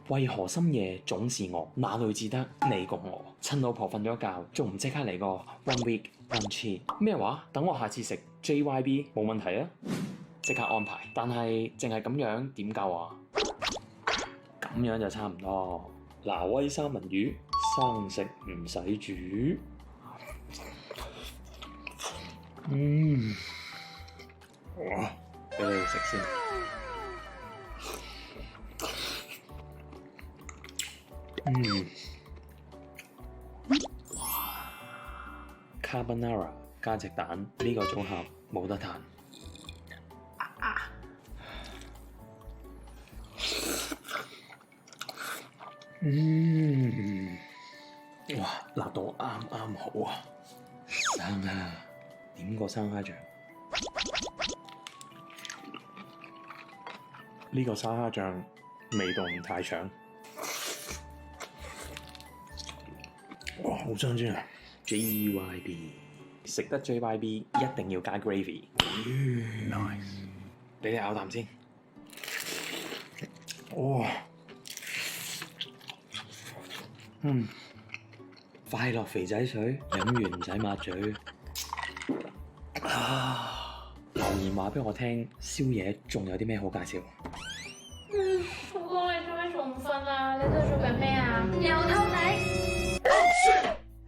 為何深夜總是我？哪裏至得你共我？趁老婆瞓咗覺，仲唔即刻嚟個 one week one cheat？咩話？等我下次食 JYB 冇問題啊！即刻安排。但係淨係咁樣點夠啊？咁樣就差唔多。挪威三文魚生食唔使煮。哇！俾你哋食先。Carbonara 加隻蛋呢個組合冇得彈。哇！辣到啱啱好啊！生蝦，點個生蝦醬。呢個沙蝦醬味道唔太搶。哇！好香煎啊 ！JYB 食得 JYB 一定要加 gravy。Nice， 俾你咬啖先。哇！快樂肥仔水，飲完唔使抹嘴。留言話俾我聽，宵夜仲有啲咩好介紹？老公，你做咩仲唔瞓啊？你喺度做緊咩啊？又偷睇。